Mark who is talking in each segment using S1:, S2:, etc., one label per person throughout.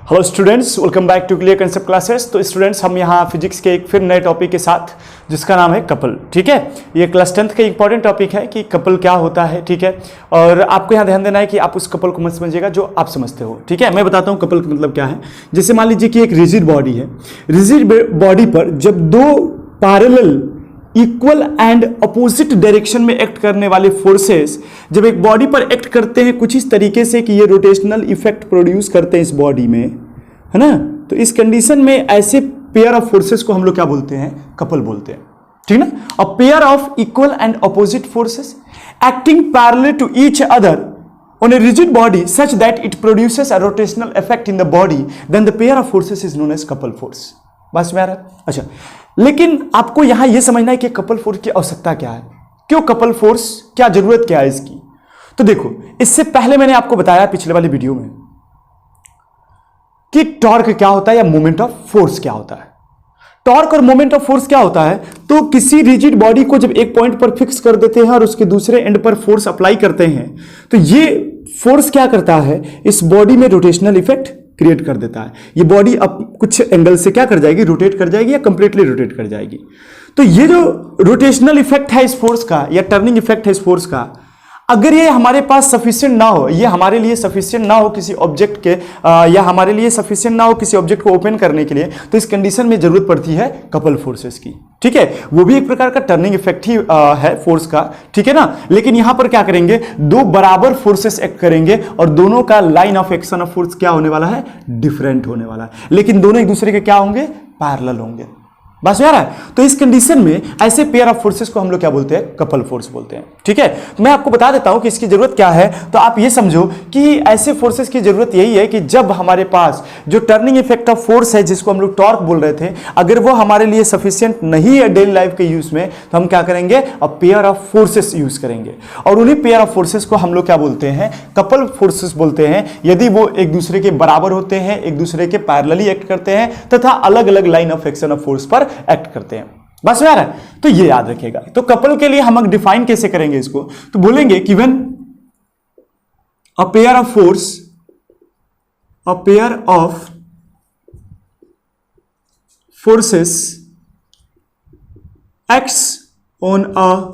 S1: Hello students, welcome back to clear concept classes. तो students, हम यहाँ फिजिक्स के एक फिर नए टॉपिक के साथ, जिसका नाम है कपल। ठीक है, ये क्लास 10th का इंपॉर्टेंट टॉपिक है कि कपल क्या होता है। ठीक है, और आपको यहाँ ध्यान देना है कि आप उस कपल को मत समझिएगा जो आप समझते हो। ठीक है, मैं बताता हूँ कपल का मतलब क्या है। जैसे मान लीजिए कि एक रिजिड बॉडी है। रिजिड बॉडी पर जब दो parallel equal and opposite direction में एक्ट करने वाले फोर्सेस जब एक बॉडी पर एक्ट करते हैं कुछ इस तरीके से कि ये रोटेशनल इफेक्ट प्रोड्यूस करते हैं इस बॉडी में, है ना। तो इस कंडीशन में ऐसे पेयर ऑफ फोर्सेस को हम लोग क्या बोलते हैं? कपल बोलते हैं। ठीक ना। A pair of equal and opposite forces acting parallel to each other on a rigid body such that it produces a rotational effect in the body, then the pair of forces is known as couple force। बस में आ रहा है? अच्छा, लेकिन आपको यहां यह समझना है कि कपल फोर्स की आवश्यकता क्या है, क्यों कपल फोर्स, क्या जरूरत क्या है इसकी। तो देखो, इससे पहले मैंने आपको बताया पिछले वाली वीडियो में कि टॉर्क क्या होता है या मोमेंट ऑफ फोर्स क्या होता है। टॉर्क और मोमेंट ऑफ फोर्स क्या होता है? तो किसी रिजिड बॉडी को जब एक पॉइंट पर फिक्स कर देते हैं और उसके दूसरे एंड पर फोर्स अप्लाई करते हैं, तो ये फोर्स क्या करता है? इस बॉडी में रोटेशनल इफेक्ट क्रिएट कर देता है। ये बॉडी अब कुछ एंगल से क्या कर जाएगी? रोटेट कर जाएगी या कंप्लीटली रोटेट कर जाएगी। तो ये जो रोटेशनल इफेक्ट है इस फोर्स का या टर्निंग इफेक्ट है इस फोर्स का, अगर ये हमारे पास सफिशिएंट ना हो, ये हमारे लिए सफिशिएंट ना हो किसी ऑब्जेक्ट के या हमारे लिए सफिशिएंट ना हो किसी ऑब्जेक्ट को ओपन करने के लिए, तो इस कंडीशन में जरूरत पड़ती है कपल फोर्सेस की। ठीक है, वो भी एक प्रकार का टर्निंग इफेक्ट ही है फोर्स का। ठीक है ना। लेकिन यहां पर क्या करेंगे? दो बराबर फोर्सेस एक्ट करेंगे और दोनों का line of action of force क्या होने वाला है? डिफरेंट होने वाला है, लेकिन दोनों एक दूसरे के क्या होंगे? पैरेलल होंगे। बस यार है। तो इस कंडीशन में ऐसे पेयर ऑफ फोर्सेस को हम लोग क्या बोलते हैं? कपल फोर्स बोलते हैं। ठीक है, तो मैं आपको बता देता हूं कि इसकी जरूरत क्या है। तो आप ये समझो कि ऐसे फोर्सेस की जरूरत यही है कि जब हमारे पास जो टर्निंग इफेक्ट ऑफ फोर्स है, जिसको हम लोग टॉर्क बोल रहे थे, अगर वो हमारे लिए सफिशिएंट नहीं है डेली लाइफ के यूज में, तो हम क्या करेंगे? अ पेयर ऑफ फोर्सेस यूज करेंगे। और उन्हीं पेयर ऑफ फोर्सेस को हम लोग क्या बोलते हैं? कपल फोर्सेस बोलते हैं, यदि वो एक दूसरे के बराबर होते हैं, एक दूसरे के पैरेलली एक्ट करते हैं तथा अलग अलग line of action of force पर एक्ट करते हैं। बस यार है। तो ये याद रखिएगा। तो कपल के लिए हम डिफाइन कैसे करेंगे इसको? तो बोलेंगे कि when a pair of force, a pair of forces acts on a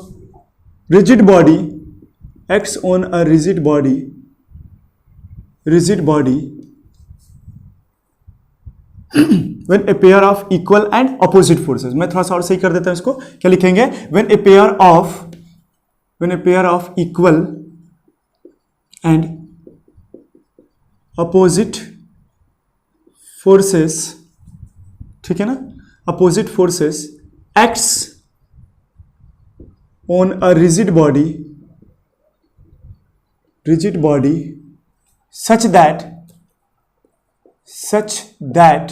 S1: rigid body, acts on a rigid body when a pair of equal and opposite forces, मैं थोड़ा सा और सही कर देता हूं इसको। क्या लिखेंगे? when a pair of equal and opposite forces, ठीक है ना, opposite forces acts on a rigid body such that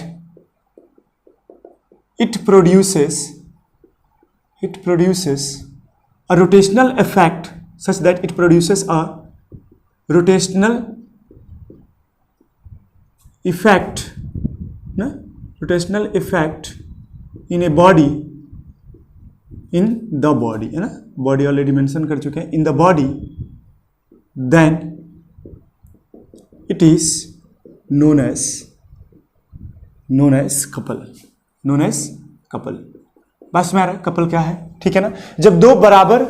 S1: it produces a rotational effect, such that it produces a rotational effect in a body, in the body, है ना। Body already mention कर चुके हैं, in the body, then it is known as couple। बस में आ रहा है couple क्या है। ठीक है ना। जब दो बराबर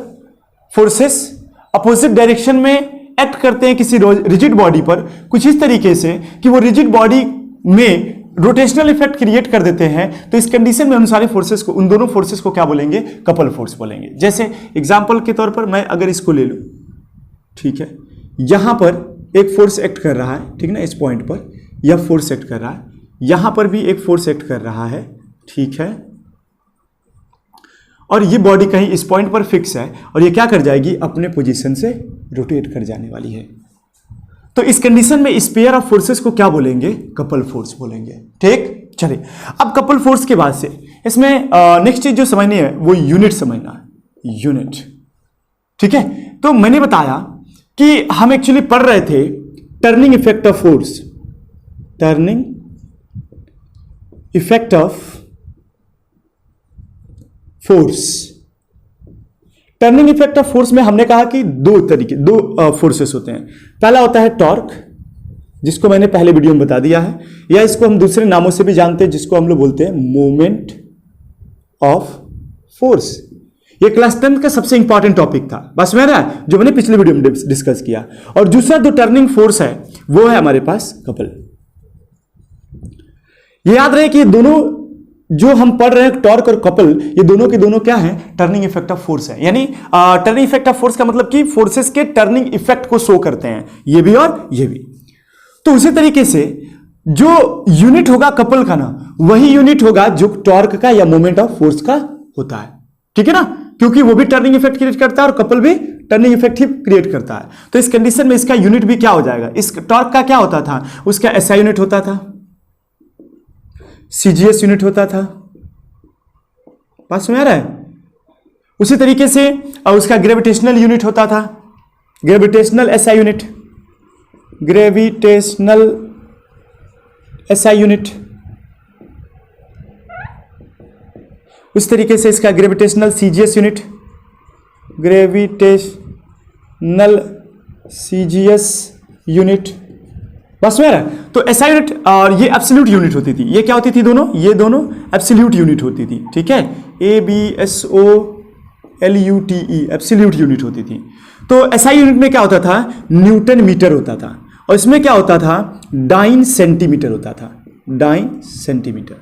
S1: फोर्सेस अपोजिट डायरेक्शन में एक्ट करते हैं किसी रिजिड बॉडी पर कुछ इस तरीके से कि वो रिजिड बॉडी में रोटेशनल इफेक्ट क्रिएट कर देते हैं, तो इस कंडीशन में उन सारे फोर्सेस को, उन दोनों फोर्सेस को क्या बोलेंगे? कपल फोर्स बोलेंगे। जैसे एग्जांपल के तौर पर मैं अगर इसको ले लूं, ठीक है, यहां पर एक फोर्स एक्ट कर रहा है, ठीक है ना, इस पॉइंट पर यह फोर्स एक्ट कर रहा है, यहां पर भी एक फोर्स एक्ट कर रहा है, ठीक है, और ये बॉडी कहीं इस पॉइंट पर फिक्स है और ये क्या कर जाएगी? अपने पोजीशन से रोटेट कर जाने वाली है। तो इस कंडीशन में इस पेयर ऑफ फोर्सेस को क्या बोलेंगे? कपल फोर्स बोलेंगे। ठीक, चलिए अब कपल फोर्स के बाद से इसमें नेक्स्ट चीज जो समझनी है वो यूनिट समझना है, यूनिट। ठीक है, तो मैंने बताया कि हम एक्चुअली पढ़ रहे थे turning effect of force, turning effect of force. Turning effect of force में हमने कहा कि दो फोर्सेस होते हैं। पहला होता है टॉर्क, जिसको मैंने पहले वीडियो में बता दिया है, या इसको हम दूसरे नामों से भी जानते हैं, जिसको हम लोग बोलते हैं मोमेंट ऑफ फोर्स। ये क्लास 10 का सबसे इंपॉर्टेंट टॉपिक था, बस मेरा जो मैंने पिछले वीडियो में डिस्कस किया। और दूसरा जो टर्निंग फोर्स है वो है हमारे पास कपल। ये याद रहे कि दोनों जो हम पढ़ रहे हैं टॉर्क और कपल, ये दोनों के दोनों क्या है, टर्निंग इफेक्ट ऑफ फोर्स है। यानी टर्निंग इफेक्ट ऑफ फोर्स का मतलब कि फोर्सेस के टर्निंग इफेक्ट को शो करते हैं, ये भी और ये भी। तो उसी तरीके से जो यूनिट होगा कपल का ना, वही यूनिट होगा जो टॉर्क का या मोमेंट ऑफ फोर्स का होता है, ठीक है ना, क्योंकि वो भी टर्निंग इफेक्ट क्रिएट करता है और कपल भी टर्निंग इफेक्ट ही क्रिएट करता है। तो इस कंडीशन में इसका यूनिट भी क्या हो जाएगा, इस टॉर्क का क्या होता था, उसका एसआई यूनिट होता था, सीजीएस यूनिट होता था, पास में आ रहा है। उसी तरीके से उसका ग्रेविटेशनल यूनिट होता था, gravitational SI unit, gravitational SI unit. उस तरीके से इसका gravitational CGS unit, gravitational CGS unit, बस में तो एसआई यूनिट और ये एब्सोल्यूट यूनिट होती थी। ये क्या होती थी दोनों, ये दोनों एब्सोल्यूट यूनिट होती थी, ठीक है, ABSOLUTE एब्सोल्यूट यूनिट होती थी। तो एसआई यूनिट में क्या होता था, न्यूटन मीटर होता था, और इसमें क्या होता था, डाइन सेंटीमीटर होता था, डाइन सेंटीमीटर।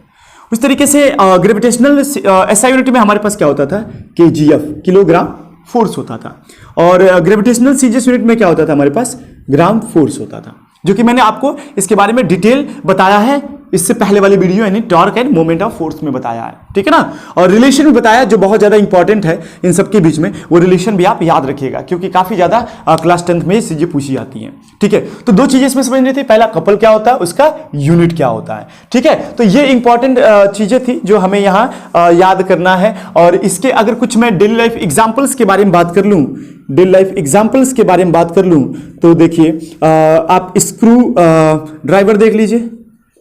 S1: उस तरीके से ग्रेविटेशनल एसआई यूनिट में हमारे पास क्या होता था, KGF किलोग्राम फोर्स होता था, और ग्रेविटेशनल सीजीएस यूनिट में क्या होता था, हमारे पास ग्राम फोर्स होता था, जो कि मैंने आपको इसके बारे में डिटेल बताया है इससे पहले वाली वीडियो यानी torque end moment of force में बताया है, ठीक है ना। और रिलेशन भी बताया जो बहुत ज्यादा इंपॉर्टेंट है इन सब के बीच में, वो रिलेशन भी आप याद रखिएगा क्योंकि काफी ज्यादा क्लास 10th में ये चीजें पूछी जाती हैं, ठीक है। तो दो चीजें इसमें समझनी थी, पहला कपल क्या होता है, उसका यूनिट क्या होता है, ठीक है। तो ये इंपॉर्टेंट चीजें थी जो हमें यहाँ याद करना है। और इसके अगर कुछ मैं डेली लाइफ एग्जाम्पल्स के बारे में बात कर लूँ, डेली लाइफ एग्जाम्पल्स के बारे में बात कर लूँ, तो देखिए आप स्क्रू ड्राइवर देख लीजिए,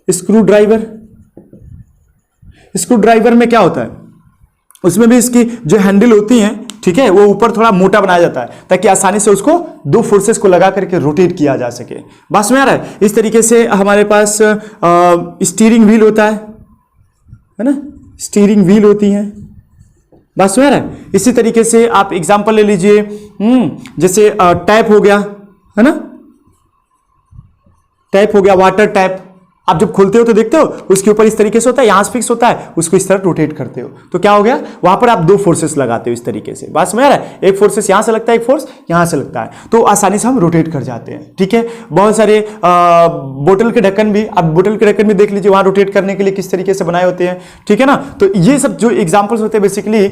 S1: स्क्रू ड्राइवर, स्क्रू ड्राइवर में क्या होता है, उसमें भी इसकी जो हैंडल होती हैं, ठीक है, वो ऊपर थोड़ा मोटा बनाया जाता है ताकि आसानी से उसको दो फोर्सेस को लगा करके रोटेट किया जा सके, बस में आ रहा है। इस तरीके से हमारे पास स्टीयरिंग व्हील होता है ना, स्टीयरिंग व्हील होती हैं, बस में आ रहा है। इसी तरीके से आप एग्जांपल ले लीजिए, जैसे टैप हो गया, है ना, टैप हो गया, वाटर टैप। आप जब खोलते हो तो देखते हो उसके ऊपर इस तरीके से होता है, यहां से फिक्स होता है, उसको इस तरह रोटेट करते हो तो क्या हो गया, वहां पर आप दो फोर्सेस लगाते हो इस तरीके से, बस में आ रहा है। एक फोर्सेस यहां से लगता है, एक फोर्स यहां से लगता है, तो आसानी से हम रोटेट कर जाते हैं, ठीक है। बहुत सारे बोतल के ढक्कन भी, आप बोतल के ढक्कन भी देख लीजिए, वहां रोटेट करने के लिए किस तरीके से बनाए होते हैं, ठीक है ना। तो ये सब जो एग्जाम्पल्स होते हैं बेसिकली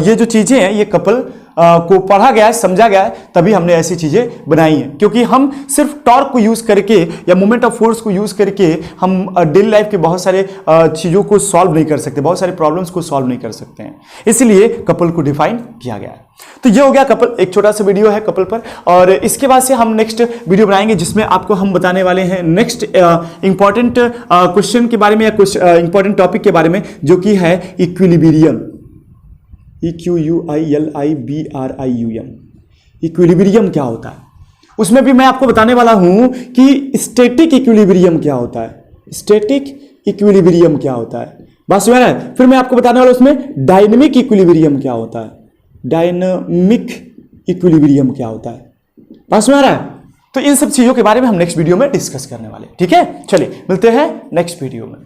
S1: ये जो चीजें हैं ये कपल को पढ़ा गया है, समझा गया है, तभी हमने ऐसी चीजें बनाई हैं। क्योंकि हम सिर्फ टॉर्क को यूज करके या मोमेंट ऑफ फोर्स को यूज करके हम डेली लाइफ के बहुत सारे चीजों को सॉल्व नहीं कर सकते, बहुत सारे प्रॉब्लम्स को सॉल्व नहीं कर सकते हैं, इसलिए कपल को डिफाइन किया गया है। तो ये हो गया कपल, एक छोटा सा वीडियो है कपल पर। और इसके बाद से हम नेक्स्ट वीडियो बनाएंगे जिसमें आपको हम बताने वाले हैं नेक्स्ट इंपॉर्टेंट क्वेश्चन के बारे में या कुछ इंपॉर्टेंट टॉपिक के बारे में, जो कि है इक्विलिब्रियम, EQUILIBRIUM, इक्विलिब्रियम क्या होता है। उसमें भी मैं आपको बताने वाला हूं कि स्टैटिक इक्विलिब्रियम क्या होता है, स्टैटिक इक्विलिब्रियम क्या होता है, बस में है। फिर मैं आपको बताने वाला उसमें डायनेमिक इक्विलिब्रियम क्या होता है, डायनेमिक इक्विलिब्रियम क्या होता है, बस में आ रहा है। तो इन सब चीजों के बारे में हम नेक्स्ट वीडियो में डिस्कस करने वाले, ठीक है। चलिए मिलते हैं नेक्स्ट वीडियो में।